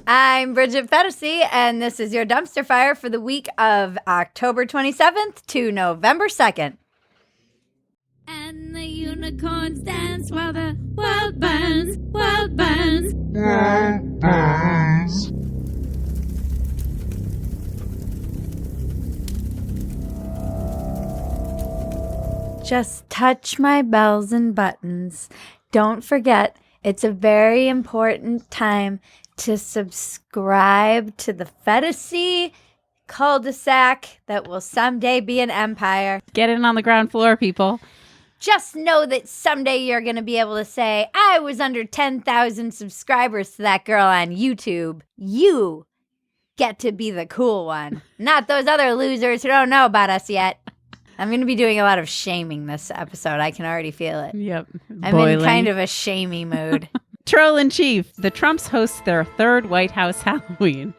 I'm Bridget Phetasy, and this is your dumpster fire for the week of October 27th to November 2nd. And the unicorns dance while the world burns, world burns. World burns. Just touch my bells and buttons. Don't forget, it's a very important time to subscribe to the Phetasy cul-de-sac that will someday be an empire. Get in on the ground floor, people. Just know that someday you're going to be able to say, I was under 10,000 subscribers to that girl on YouTube. You get to be the cool one, not those other losers who don't know about us yet. I'm going to be doing a lot of shaming this episode. I can already feel it. Yep. I'm in kind of a shamey mood. Troll in Chief. The Trumps host their third White House Halloween.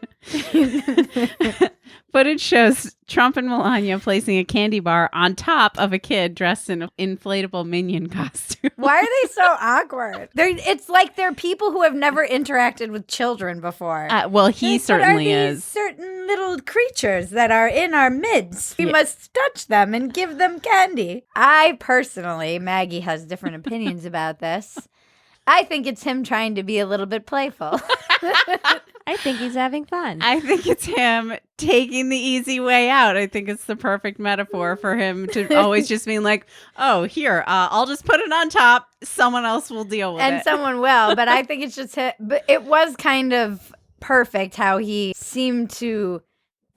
Footage shows Trump and Melania placing a candy bar on top of a kid dressed in an inflatable minion costume. Why are they so awkward? It's like they're people who have never interacted with children before. Well, he certainly is. Certain little creatures that are in our midst. We must touch them and give them candy. I personally, Maggie has different opinions about this. I think it's him trying to be a little bit playful. I think he's having fun. I think it's him taking the easy way out. I think it's the perfect metaphor for him to always just being like, oh, here, I'll just put it on top. Someone else will deal with it. And someone will. But I think it's just him. But it was kind of perfect how he seemed to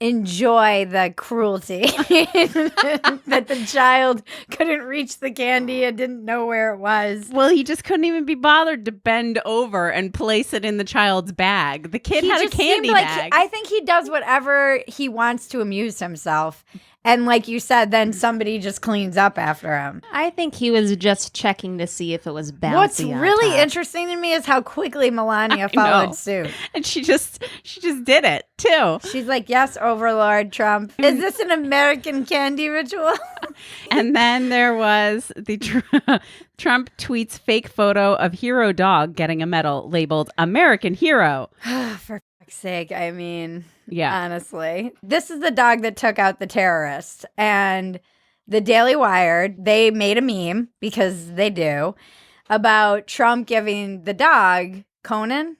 enjoy the cruelty that the child couldn't reach the candy and didn't know where it was. Well, he just couldn't even be bothered to bend over and place it in the child's bag. The kid had a candy bag. I think he does whatever he wants to amuse himself. And like you said, then somebody just cleans up after him. I think he was just checking to see if it was bouncy. What's on really top. interesting to me is how quickly Melania followed suit. And she just did it too. She's like, yes, Overlord Trump. Is this an American candy ritual? And then there was the Trump tweets fake photo of hero dog getting a medal labeled American Hero. For fuck's sake, I mean... Yeah. Honestly. This is the dog that took out the terrorist. And the Daily Wire, they made a meme, because they do, about Trump giving the dog, Conan?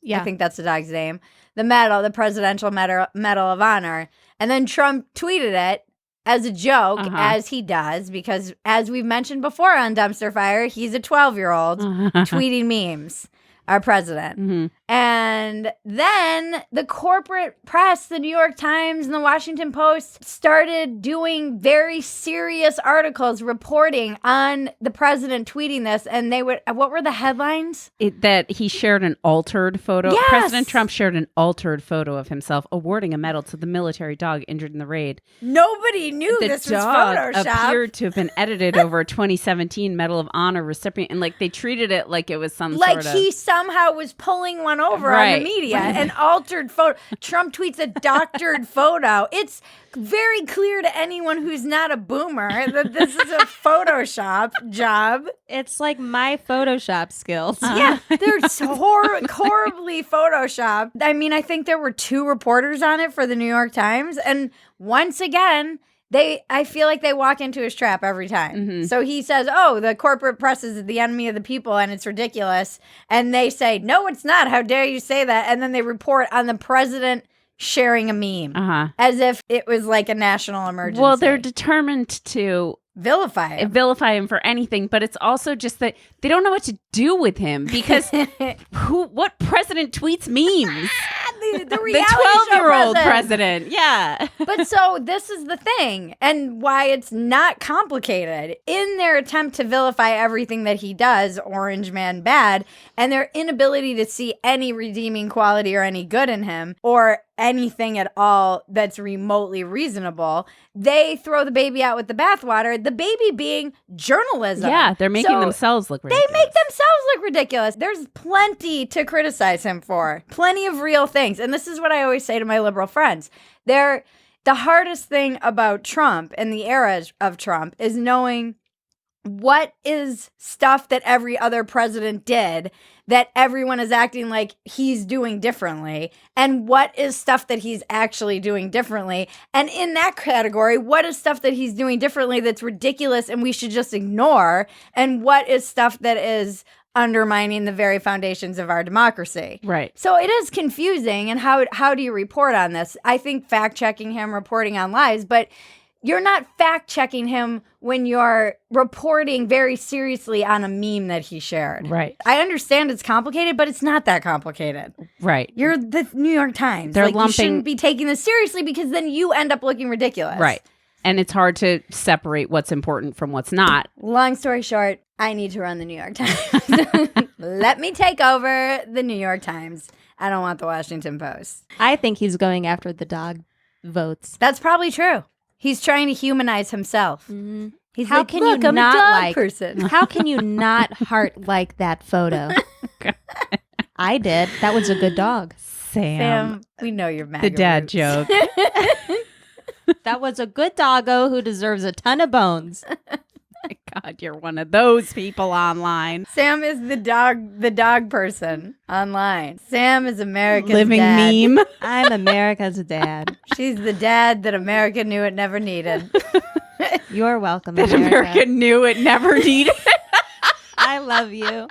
Yeah. I think that's the dog's name. The medal, the Presidential Medal of Honor. And then Trump tweeted it as a joke, as he does, because as we've mentioned before on Dumpster Fire, he's a 12-year-old tweeting memes. Our president. Mm-hmm. And then the corporate press, the New York Times and the Washington Post started doing very serious articles reporting on the president tweeting this. And they would, what were the headlines? That he shared an altered photo. Yes! President Trump shared an altered photo of himself awarding a medal to the military dog injured in the raid. Nobody knew this was Photoshop. The dog appeared to have been edited over a 2017 Medal of Honor recipient. And like they treated it like it was some sort of... Like he somehow was pulling one over on the media. An altered photo. Trump tweets a doctored photo. It's very clear to anyone who's not a boomer that this is a Photoshop job. It's like my Photoshop skills. Yeah, they're horribly Photoshopped. I mean, I think there were 2 reporters on it for the New York Times. And once again... I feel like they walk into his trap every time. Mm-hmm. So he says, oh, the corporate press is the enemy of the people and it's ridiculous. And they say, no, it's not. How dare you say that? And then they report on the president sharing a meme as if it was like a national emergency. Well, they're determined to vilify him for anything, but it's also just that they don't know what to do with him because what president tweets memes? The reality the 12-year-old show president. Yeah. But so this is the thing and why it's not complicated. In their attempt to vilify everything that he does, Orange Man bad, and their inability to see any redeeming quality or any good in him or anything at all that's remotely reasonable, they throw the baby out with the bathwater, the baby being journalism. Yeah, they're making themselves look ridiculous. They make themselves look ridiculous. There's plenty to criticize him for. Plenty of real things. And this is what I always say to my liberal friends. The hardest thing about Trump and the era of Trump is knowing what is stuff that every other president did that everyone is acting like he's doing differently, and what is stuff that he's actually doing differently? And in that category, what is stuff that he's doing differently that's ridiculous and we should just ignore? And what is stuff that is undermining the very foundations of our democracy? Right. So it is confusing. And how do you report on this? I think fact-checking him, reporting on lies, but you're not fact-checking him when you're reporting very seriously on a meme that he shared. Right. I understand it's complicated, but it's not that complicated. Right. You're the New York Times. They're like, lumping- you shouldn't be taking this seriously because then you end up looking ridiculous. Right. And it's hard to separate what's important from what's not. Long story short, I need to run the New York Times. Let me take over the New York Times. I don't want the Washington Post. I think he's going after the dog votes. That's probably true. He's trying to humanize himself. Mm-hmm. He's How like, can look, you I'm not a dog like person. How can you not heart like that photo? I did. That was a good dog. Sam, we know you're mad. The dad joke. That was a good doggo who deserves a ton of bones. My God, you're one of those people online. Sam is the dog person online. Sam is America's Living dad. meme. I'm America's dad. She's the dad that America knew it never needed. You're welcome, That America. America knew it never needed. I love you.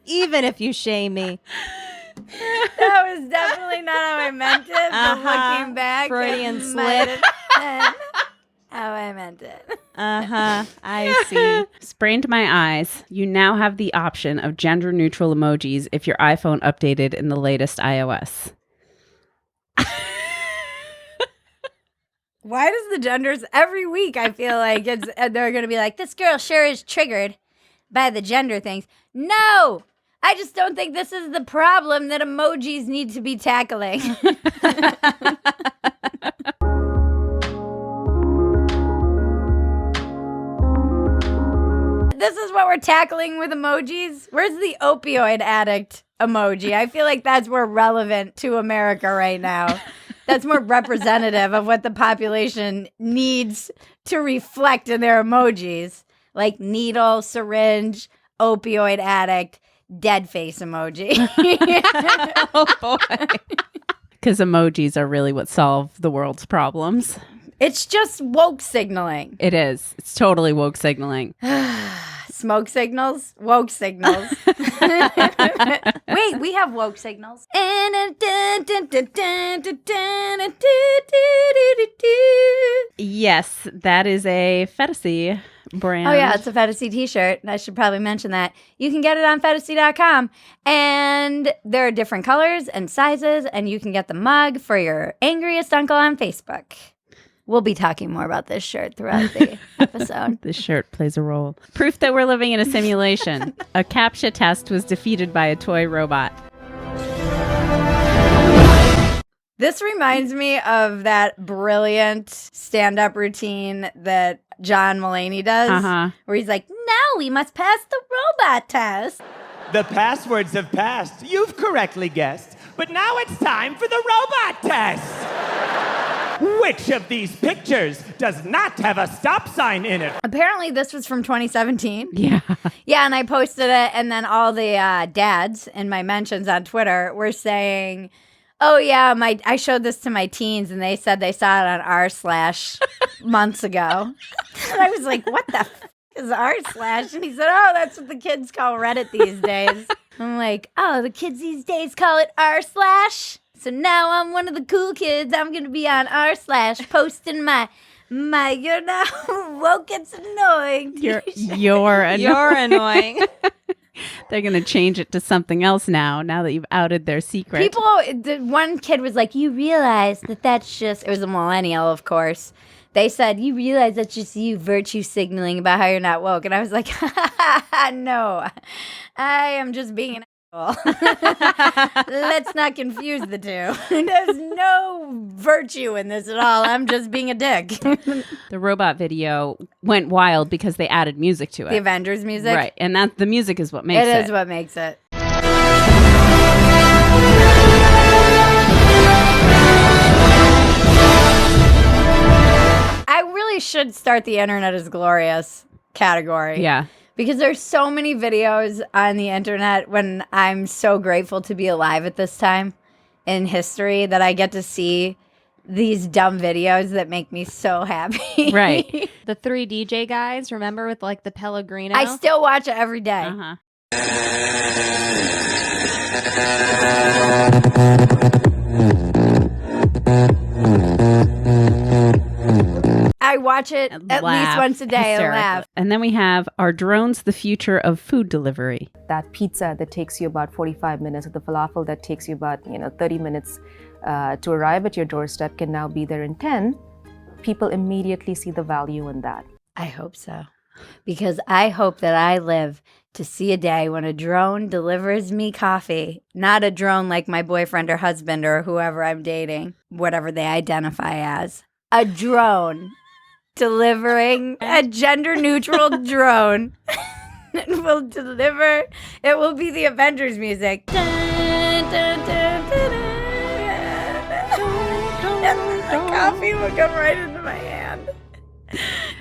Even if you shame me. That was definitely not how I meant it. But looking back, Freudian it might slip. have been how I meant it. Uh-huh. I see. Sprained My Eyes. You now have the option of gender-neutral emojis if your iPhone updated in the latest iOS. Why does the genders every week? I feel like they're going to be like, this girl sure is triggered by the gender things. No, I just don't think this is the problem that emojis need to be tackling. This is what we're tackling with emojis. Where's the opioid addict emoji? I feel like that's more relevant to America right now. That's more representative of what the population needs to reflect in their emojis. Like needle, syringe, opioid addict, dead face emoji. Oh, boy. Because emojis are really what solve the world's problems. It's just woke signaling. It is. It's totally woke signaling. Smoke signals, woke signals. Wait, we have woke signals. Yes, that is a Phetasy brand. Oh, yeah, it's a Phetasy t-shirt. I should probably mention that. You can get it on Phetasy.com. And there are different colors and sizes, and you can get the mug for your angriest uncle on Facebook. We'll be talking more about this shirt throughout the episode. This shirt plays a role. Proof that we're living in a simulation. A CAPTCHA test was defeated by a toy robot. This reminds me of that brilliant stand-up routine that John Mulaney does, where he's like, now we must pass the robot test. The passwords have passed. You've correctly guessed. But now it's time for the robot test. Which of these pictures does not have a stop sign in it? Apparently, this was from 2017. Yeah. Yeah, and I posted it, and then all the dads in my mentions on Twitter were saying, oh, yeah, I showed this to my teens, and they said they saw it on r/ months ago. And I was like, what the is r/? And he said, oh, that's what the kids call Reddit these days. I'm like, oh, the kids these days call it r/. So now I'm one of the cool kids. I'm going to be on r/ posting my you're now woke, it's annoying. You're annoying. You're annoying. They're going to change it to something else now that you've outed their secret. One kid was like, you realize that's just, it was a millennial, of course. They said, you realize that's just you virtue signaling about how you're not woke. And I was like, no, I am just being an asshole. Let's not confuse the two. There's no virtue in this at all. I'm just being a dick. The robot video went wild because they added music to it. The Avengers music? Right. And the music is what makes it. It is what makes it. I really should start The Internet is Glorious category. Yeah. Because there's so many videos on the internet when I'm so grateful to be alive at this time in history that I get to see these dumb videos that make me so happy. Right. The 3 DJ guys, remember, with like the Pellegrino? I still watch it every day. Uh-huh. I watch it And at laugh least once a day and hysterically. laugh. And then we have, are drones the future of food delivery? That pizza that takes you about 45 minutes, or the falafel that takes you about 30 minutes to arrive at your doorstep can now be there in 10. People immediately see the value in that. I hope so. Because I hope that I live to see a day when a drone delivers me coffee. Not a drone like my boyfriend or husband or whoever I'm dating, whatever they identify as. A drone delivering a gender-neutral drone. It will deliver. It will be the Avengers music. Dun, dun, dun, dun, dun. And the coffee will come right into my hand.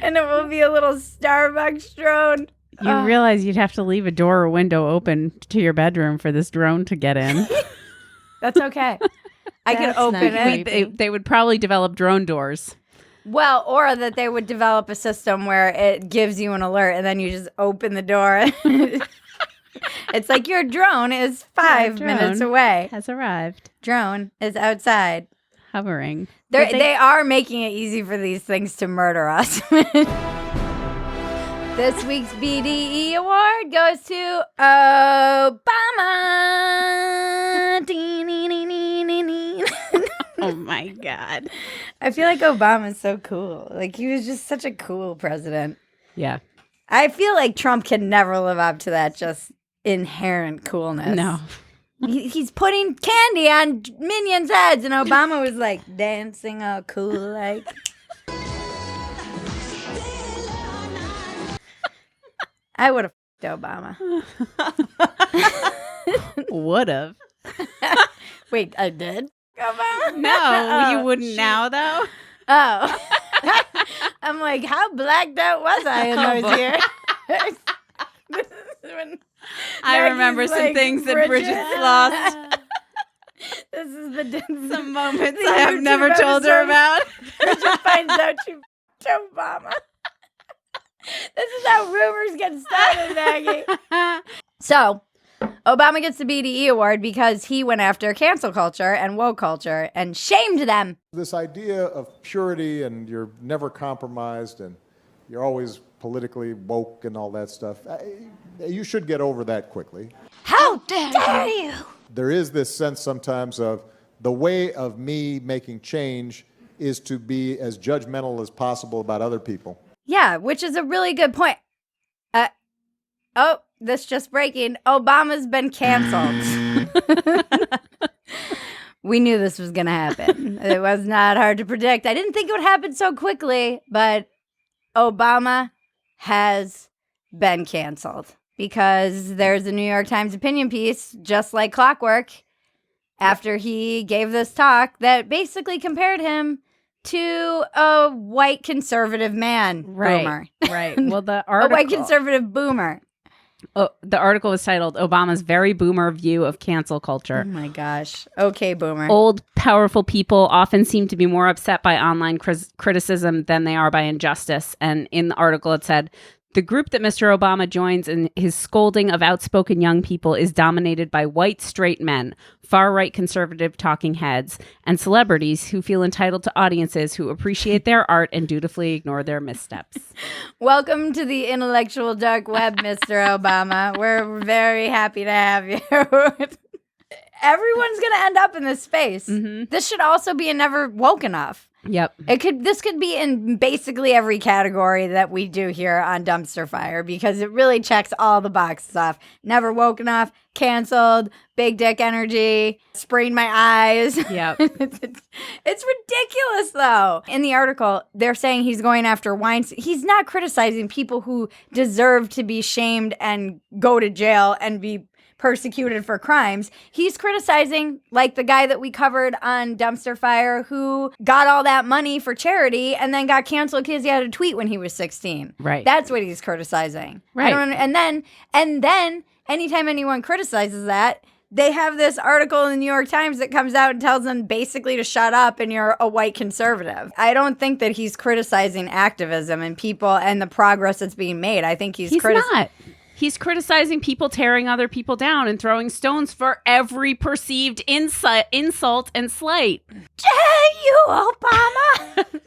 And it will be a little Starbucks drone. You realize you'd have to leave a door or window open to your bedroom for this drone to get in. That's okay. I could That's open not it. They would probably develop drone doors. Well, or that they would develop a system where it gives you an alert and then you just open the door. It's like your drone is 5 Your minutes drone away. has arrived, Drone is outside. hovering. They are making it easy for these things to murder us. This week's BDE award goes to Obama. Oh my God. I feel like Obama's so cool. Like, he was just such a cool president. Yeah. I feel like Trump can never live up to that just inherent coolness. No. He's putting candy on minions' heads, and Obama was like dancing all cool, like. I would have Obama. Would've. Wait, I did? Obama? No, Oh, you wouldn't shoot. now, though. Oh. I'm like, how blacked out was I in those years? This is when I Maggie's remember some like, things that Bridget. Bridget's lost. This is the Some moments the I have YouTube never told her episode. about. Bridget finds out she f***ed Obama. This is how rumors get started, Maggie. So, Obama gets the BDE award because he went after cancel culture and woke culture and shamed them. This idea of purity and you're never compromised and you're always politically woke and all that stuff, you should get over that quickly. How dare you? There is this sense sometimes of the way of me making change is to be as judgmental as possible about other people. Yeah, which is a really good point. This just breaking. Obama's been canceled. We knew this was going to happen. It was not hard to predict. I didn't think it would happen so quickly, but Obama has been canceled because there's a New York Times opinion piece, just like clockwork, after he gave this talk that basically compared him to a white conservative man. Boomer. Right. Well, the A article, white conservative boomer. the article was titled Obama's Very Boomer View of Cancel Culture. Oh my gosh. Okay, boomer. Old, powerful people often seem to be more upset by online criticism than they are by injustice. And in the article, it said, the group that Mr. Obama joins in his scolding of outspoken young people is dominated by white straight men, far-right conservative talking heads, and celebrities who feel entitled to audiences who appreciate their art and dutifully ignore their missteps. Welcome to the intellectual dark web, Mr. Obama. We're very happy to have you. Everyone's going to end up in this space. Mhm. This should also be in Never Woke Enough. Yep. This could be in basically every category that we do here on Dumpster Fire because it really checks all the boxes off. Never woke enough, canceled, big dick energy, sprained my eyes. Yep. It's ridiculous though. In the article, they're saying he's going after Weinstein. He's not criticizing people who deserve to be shamed and go to jail and be persecuted for crimes. He's criticizing, like the guy that we covered on Dumpster Fire who got all that money for charity and then got canceled because he had a tweet when he was 16. Right. That's what he's criticizing. Right. And then anytime anyone criticizes that, they have this article in the New York Times that comes out and tells them basically to shut up and you're a white conservative. I don't think that he's criticizing activism and people and the progress that's being made. I think he's not. He's criticizing people tearing other people down and throwing stones for every perceived insult and slight. You, Obama!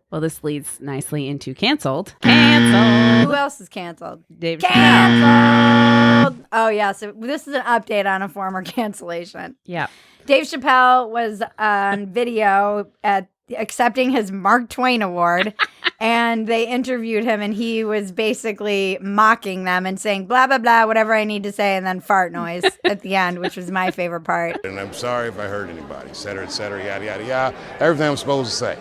Well, this leads nicely into canceled. Canceled. Who else is canceled? Dave Canceled! Oh, yeah. So this is an update on a former cancellation. Yeah. Dave Chappelle was on video at accepting his Mark Twain Award, and they interviewed him, and he was basically mocking them and saying, blah, blah, blah, whatever I need to say, and then fart noise at the end, which was my favorite part. And I'm sorry if I hurt anybody, et cetera, yada, yada, yada. Everything I'm supposed to say.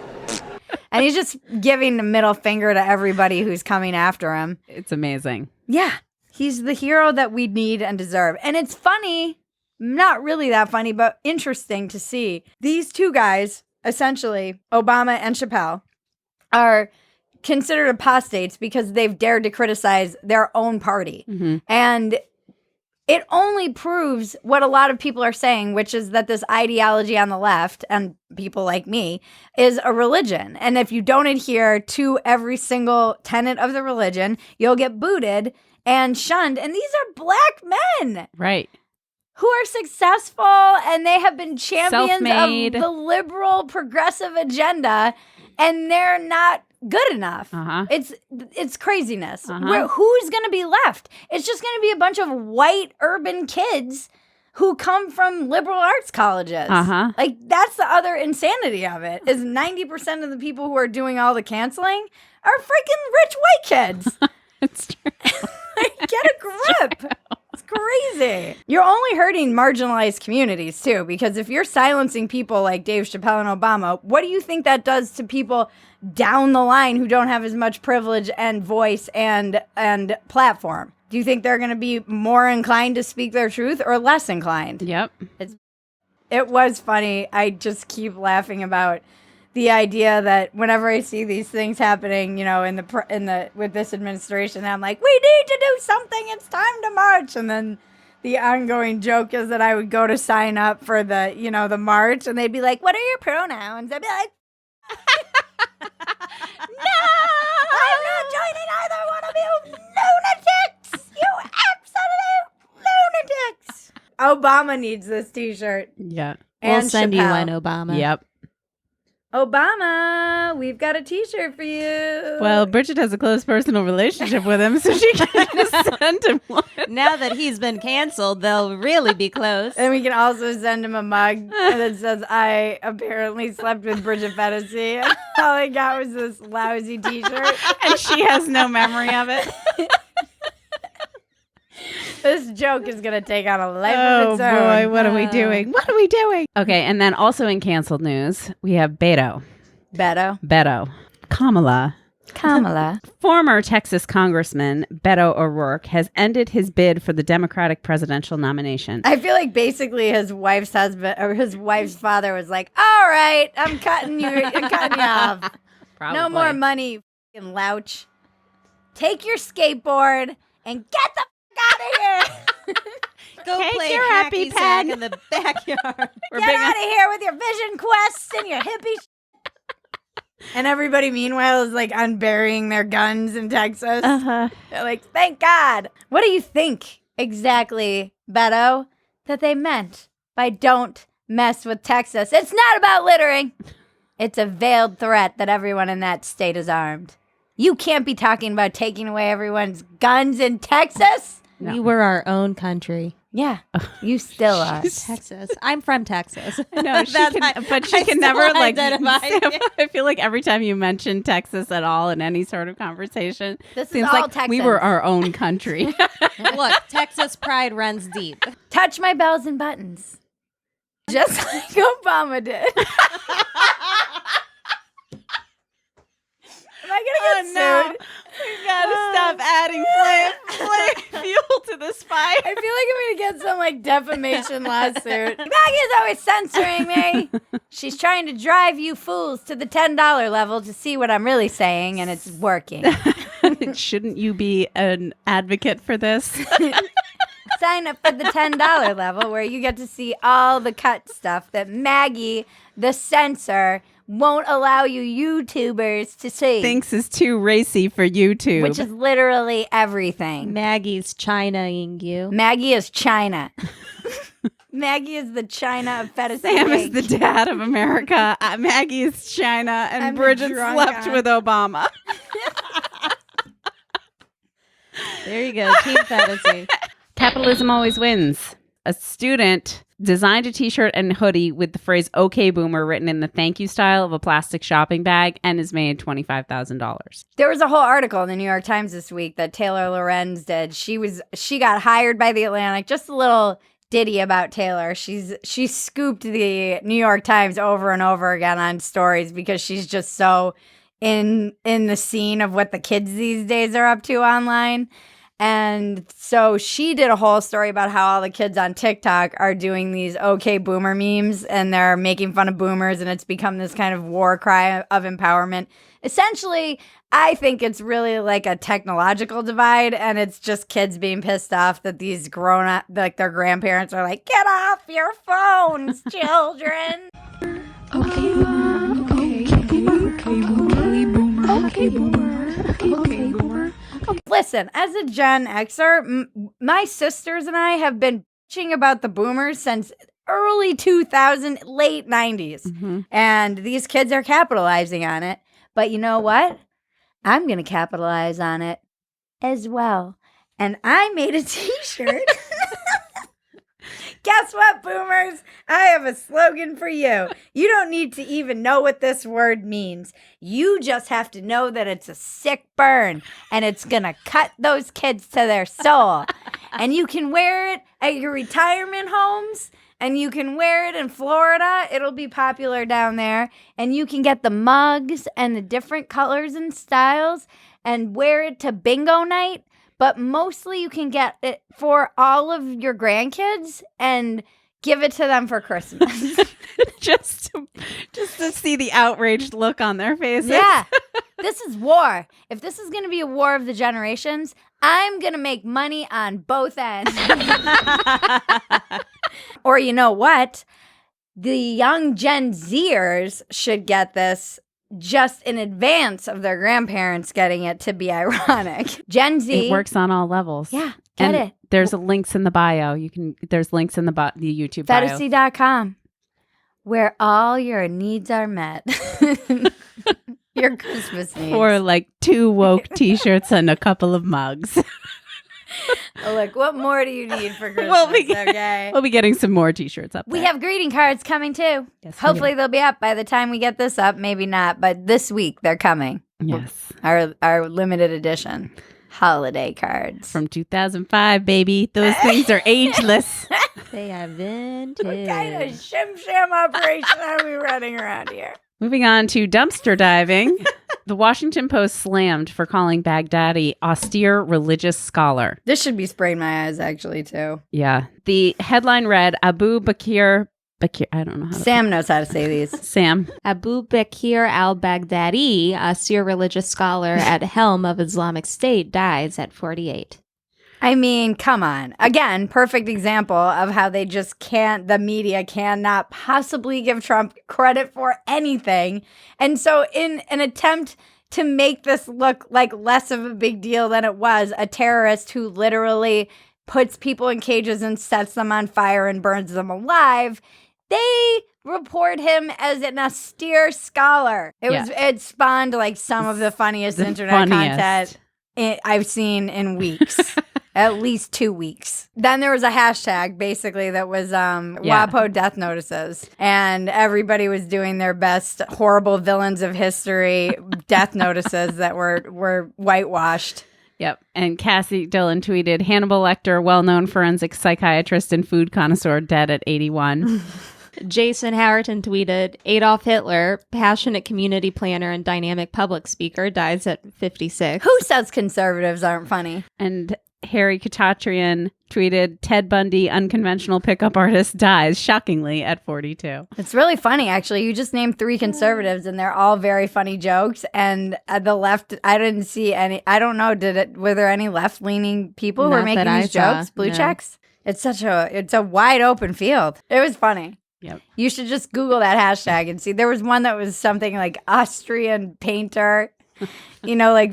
And he's just giving the middle finger to everybody who's coming after him. It's amazing. Yeah. He's the hero that we need and deserve. And it's funny, not really that funny, but interesting to see. These two guys, essentially, Obama and Chappelle, are considered apostates because they've dared to criticize their own party. Mm-hmm. And it only proves what a lot of people are saying, which is that this ideology on the left, and people like me, is a religion. And if you don't adhere to every single tenet of the religion, you'll get booted and shunned. And these are black men. Right. Who are successful, and they have been champions Self-made. of the liberal progressive agenda, and they're not good enough. Uh-huh. It's craziness. Uh-huh. Who's going to be left? It's just going to be a bunch of white urban kids who come from liberal arts colleges. Uh-huh. Like, that's the other insanity of it, is 90% of the people who are doing all the canceling are freaking rich white kids. It's true. Get a grip. It's crazy. You're only hurting marginalized communities, too, because if you're silencing people like Dave Chappelle and Obama, what do you think that does to people down the line who don't have as much privilege and voice and platform? Do you think they're going to be more inclined to speak their truth or less inclined? Yep. It was funny. I just keep laughing about the idea that whenever I see these things happening, you know, with this administration, I'm like, we need to do something. It's time to march. And then the ongoing joke is that I would go to sign up for the, you know, the march, and they'd be like, what are your pronouns? I'd be like, no, I'm not joining either one of you lunatics. You absolute lunatics. Obama needs this t-shirt. Yeah. We'll And send you Chappelle. one, Obama. Yep. Obama, we've got a t-shirt for you. Well, Bridget has a close personal relationship with him, so she can just send him one. Now that he's been canceled, they'll really be close. And we can also send him a mug that says, I apparently slept with Bridget Phetasy. And all I got was this lousy t-shirt. And she has no memory of it. This joke is going to take on a life Oh, of its own. boy. What are we doing? What are we doing? Okay, and then also in canceled news, we have Beto. Kamala. Former Texas Congressman Beto O'Rourke has ended his bid for the Democratic presidential nomination. I feel like basically his wife's husband or his wife's father was like, all right, I'm cutting you off. Probably. No more money, you fucking louch. Take your skateboard and get the out of here. Go Take play your happy hacky sack pen. in the backyard. Get out of here with your vision quests and your hippie And everybody, meanwhile, is like unburying their guns in Texas. Uh-huh. They're like, thank God. What do you think exactly, Beto, that they meant by don't mess with Texas? It's not about littering. It's a veiled threat that everyone in that state is armed. You can't be talking about taking away everyone's guns in Texas. No. We were our own country. Yeah, you still are. Texas. I'm from Texas. I know, but she can never like. I feel like every time you mention Texas at all in any sort of conversation, This is seems all like Texans. we were our own country. Look, Texas pride runs deep. Touch my bells and buttons. Just like Obama did. Am I going to get sued? We gotta stop adding flames. like fuel to this fire. I feel like I'm gonna get some like defamation lawsuit. Maggie's always censoring me. She's trying to drive you fools to the $10 level to see what I'm really saying, and it's working. Shouldn't you be an advocate for this? Sign up for the $10 level where you get to see all the cut stuff that Maggie, the censor, won't allow you YouTubers to see. Thinks is too racy for YouTube. Which is literally everything. Maggie's China-ing you. Maggie is China. Maggie is the China of Phetasy. Sam is the dad of America. Maggie is China, and I'm the Bridget drunk slept aunt. with Obama. There you go. Team Phetasy. Capitalism always wins. A student designed a t-shirt and hoodie with the phrase "Okay Boomer" written in the thank you style of a plastic shopping bag and has made $25,000. There was a whole article in the New York Times this week that Taylor Lorenz did. She got hired by the Atlantic. Just a little ditty about Taylor. She scooped the New York Times over and over again on stories because she's just so in the scene of what the kids these days are up to online. And so she did a whole story about how all the kids on TikTok are doing these okay boomer memes and they're making fun of boomers, and it's become this kind of war cry of empowerment. Essentially, I think it's really like a technological divide, and it's just kids being pissed off that these grown up, like their grandparents are like, get off your phones, children. Okay, boomer. Okay, boomer. Okay, boomer. Okay, boomer. Okay, boomer. Listen, as a Gen Xer, my sisters and I have been bitching about the boomers since early 2000, late 90s. Mm-hmm. And these kids are capitalizing on it. But you know what? I'm going to capitalize on it as well. And I made a t-shirt. Guess what, boomers? I have a slogan for you. You don't need to even know what this word means. You just have to know that it's a sick burn and it's going to cut those kids to their soul. And you can wear it at your retirement homes and you can wear it in Florida. It'll be popular down there. And you can get the mugs and the different colors and styles and wear it to bingo night. But mostly you can get it for all of your grandkids and give it to them for Christmas. just to see the outraged look on their faces. Yeah. This is war. If this is going to be a war of the generations, I'm going to make money on both ends. Or you know what? The young Gen Zers should get this just in advance of their grandparents getting it to be ironic. Gen Z. It works on all levels. Yeah, get it. There's links in the bio. There's links in the YouTube bio. Phetasy.com, where all your needs are met. Your Christmas needs. For like 2 woke t-shirts and a couple of mugs. Look, what more do you need for Christmas? Okay. We'll be getting some more t-shirts up there. We have greeting cards coming too. Yes, Hopefully they'll be up by the time we get this up. Maybe not, but this week they're coming. Yes. Our limited edition holiday cards. From 2005, baby. Those things are ageless. They are vintage. What kind of shim operation are we running around here? Moving on to dumpster diving. The Washington Post slammed for calling Baghdadi austere religious scholar. This should be Sprained My Eyes, actually, too. Yeah. The headline read, Abu Bakr, I don't know how to Sam knows how to say these. Sam. Abu Bakr al-Baghdadi, a Seer religious scholar at helm of Islamic State, dies at 48. I mean, come on. Again, perfect example of how they just can't, the media cannot possibly give Trump credit for anything. And so in an attempt to make this look like less of a big deal than it was, a terrorist who literally puts people in cages and sets them on fire and burns them alive, they report him as an austere scholar. It spawned like some of the funniest internet content I've seen in weeks. At least 2 weeks. Then there was a hashtag basically that was WAPO death notices. And everybody was doing their best horrible villains of history death notices that were whitewashed. Yep. And Cassie Dillon tweeted, Hannibal Lecter, well-known forensic psychiatrist and food connoisseur, dead at 81. Jason Howerton tweeted, Adolf Hitler, passionate community planner and dynamic public speaker, dies at 56. Who says conservatives aren't funny? And Harry Katatrian tweeted, Ted Bundy, unconventional pickup artist, dies shockingly at 42. It's really funny, actually. You just named 3 conservatives, and they're all very funny jokes. And the left, I didn't see any. I don't know. Were there any left-leaning people who were Not making that these I jokes? saw, Blue no. checks. It's a wide open field. It was funny. Yep. You should just Google that hashtag and see. There was one that was something like Austrian painter. Like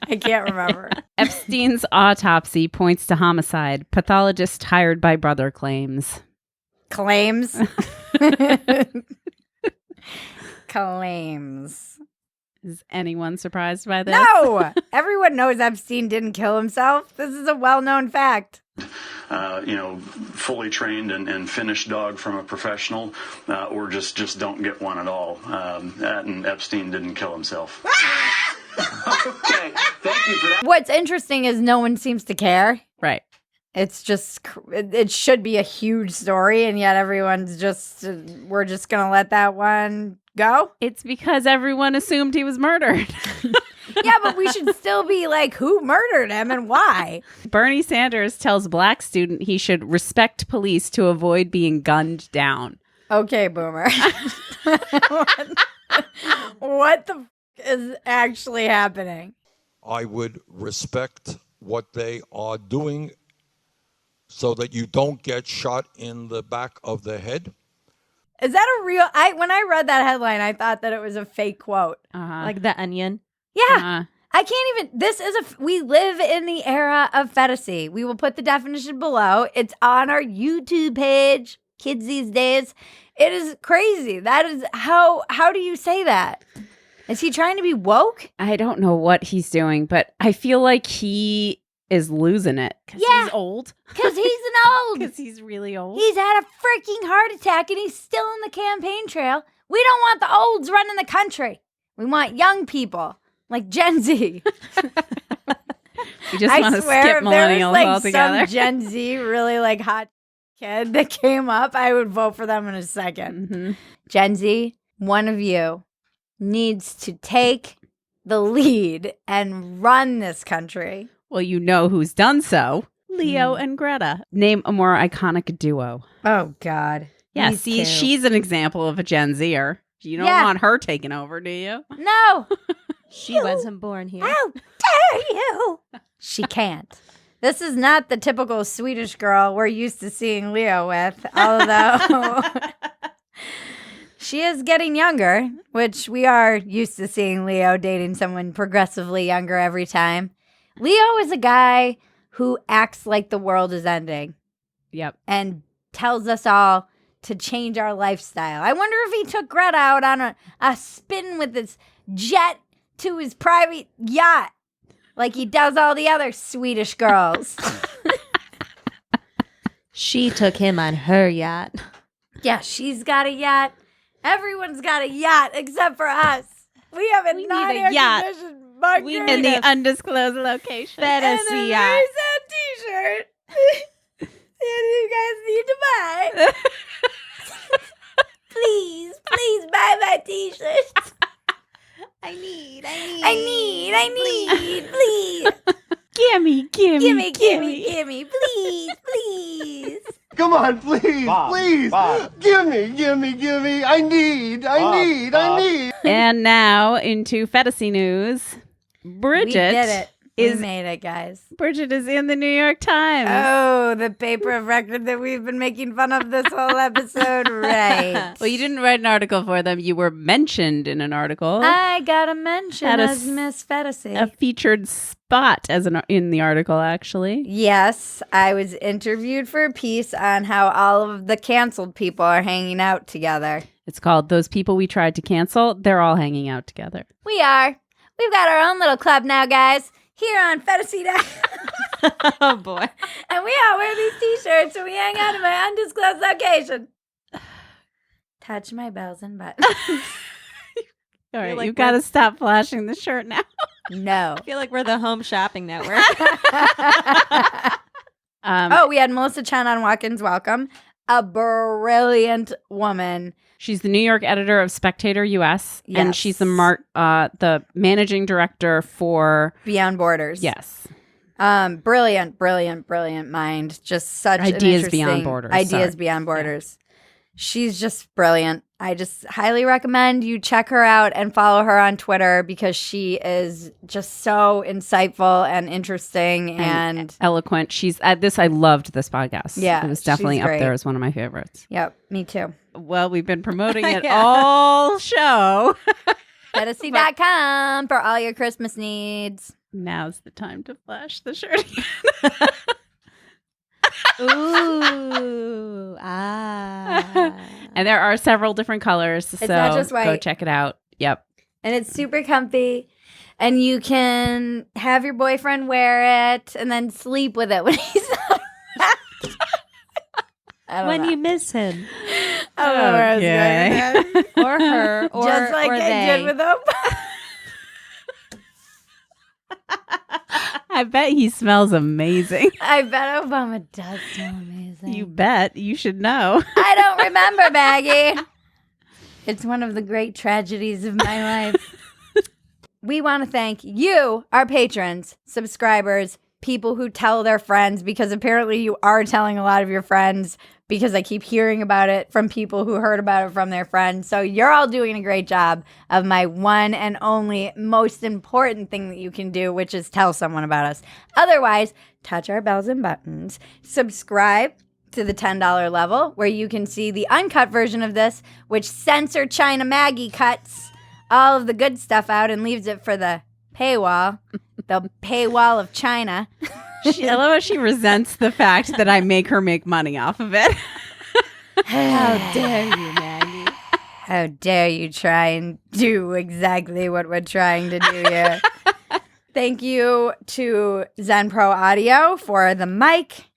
I can't remember. Epstein's autopsy points to homicide. Pathologist hired by brother claims. Claims. Claims. Is anyone surprised by this? No! Everyone knows Epstein didn't kill himself. This is a well-known fact. Fully trained and finished dog from a professional, or just don't get one at all. And Epstein didn't kill himself. Okay, thank you for that. What's interesting is no one seems to care. Right. It's just, it should be a huge story, and yet everyone's just, we're just going to let that one go? It's because everyone assumed he was murdered. Yeah, but we should still be like, who murdered him and why? Bernie Sanders tells black student he should respect police to avoid being gunned down. Okay, boomer. What the is actually happening? I would respect what they are doing so that you don't get shot in the back of the head. Is that a real? When I read that headline, I thought that it was a fake quote. Like The Onion. Yeah. I can't even. This is we live in the era of Phetasy. We will put the definition below. It's on our YouTube page. Kids these days. It is crazy. That is how do you say that? Is he trying to be woke? I don't know what he's doing, but I feel like he is losing it because he's old. Because he's an old. Because he's really old. He's had a freaking heart attack and he's still on the campaign trail. We don't want the olds running the country. We want young people like Gen Z. We just want to skip millennials like altogether. Some Gen Z really like hot kid that came up, I would vote for them in a second. Mm-hmm. Gen Z, one of you needs to take the lead and run this country. Well, you know who's done so. Leo and Greta. Name a more iconic duo. Oh, God. Yeah, These see, two. she's an example of a Gen Zer. You don't want her taking over, do you? No. She wasn't born here. How dare you? She can't. This is not the typical Swedish girl we're used to seeing Leo with, although she is getting younger, which we are used to seeing Leo dating someone progressively younger every time. Leo is a guy who acts like the world is ending. Yep. And tells us all to change our lifestyle. I wonder if he took Greta out on a spin with his jet to his private yacht like he does all the other Swedish girls. She took him on her yacht. Yeah, she's got a yacht. Everyone's got a yacht except for us. We have a non-air conditioned bunker. In the undisclosed location. and a Phetasy very yacht. sad t-shirt. And you guys need to buy. Please buy my t-shirts. I need, please. Gimme, Please. Come on, please, please. Gimme. I need. And now into Phetasy news. Bridget We did it. We is made it, guys. Bridget is in the New York Times. Oh, the paper of record that we've been making fun of this whole episode, right? Well, you didn't write an article for them. You were mentioned in an article. I got a mention Had a as Miss Phetasy. A featured spot in the article, actually. Yes, I was interviewed for a piece on how all of the canceled people are hanging out together. It's called Those People We Tried to Cancel. They're all hanging out together. We are. We've got our own little club now, guys, here on Phetasy. Oh, boy. And we all wear these t-shirts and we hang out in my undisclosed location. Touch my bells and buttons. All right, like you've got to stop flashing the shirt now. No. I feel like we're the Home Shopping Network. We had Melissa Chen on Watkins Welcome, a brilliant woman. She's the New York editor of Spectator US, and she's the managing director for Beyond Borders. Yes. Brilliant mind. Just such an Ideas interesting beyond borders. Ideas Sorry. beyond borders. She's just brilliant. I just highly recommend you check her out and follow her on Twitter because she is just so insightful and interesting and eloquent. She's at this. I loved this podcast. Yeah, it was definitely she's up great. there as one of my favorites. Yep, me too. Well, we've been promoting it all show. Phetasy.com for all your Christmas needs. Now's the time to flash the shirt. Ooh, And there are several different colors, so not just white. go check it out. Yep. And it's super comfy. And you can have your boyfriend wear it and then sleep with it when he's not around. I don't when know. you miss him, I don't know where I was going with that. or her, or Just like or I they. did with them. I bet he smells amazing. I bet Obama does smell amazing. You bet. You should know. I don't remember, Maggie. It's one of the great tragedies of my life. We want to thank you, our patrons, subscribers, people who tell their friends, because apparently you are telling a lot of your friends, because I keep hearing about it from people who heard about it from their friends. So you're all doing a great job of my one and only most important thing that you can do, which is tell someone about us. Otherwise, touch our bells and buttons, subscribe to the $10 level where you can see the uncut version of this, which Censor China Maggie cuts all of the good stuff out and leaves it for the paywall, the paywall of China. I love how she resents the fact that I make her make money off of it. How dare you, Maggie? How dare you try and do exactly what we're trying to do here. Thank you to Zen Pro Audio for the mic,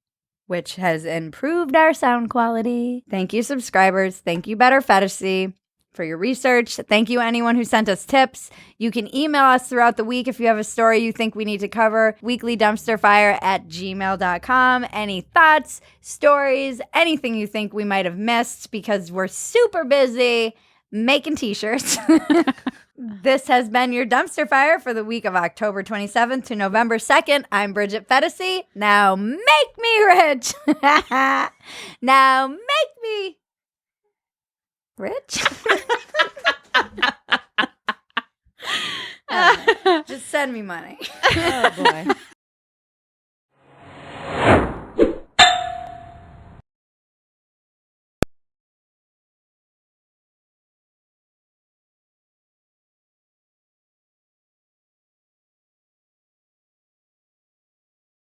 which has improved our sound quality. Thank you, subscribers. Thank you, Better Phetasy, for your research. Thank you, anyone who sent us tips. You can email us throughout the week if you have a story you think we need to cover. weeklydumpsterfire@gmail.com. Any thoughts, stories, anything you think we might have missed, because we're super busy making t-shirts. This has been your Dumpster Fire for the week of October 27th to November 2nd. I'm Bridget Phetasy. Now make me rich. Now make me rich. Just send me money. Oh boy.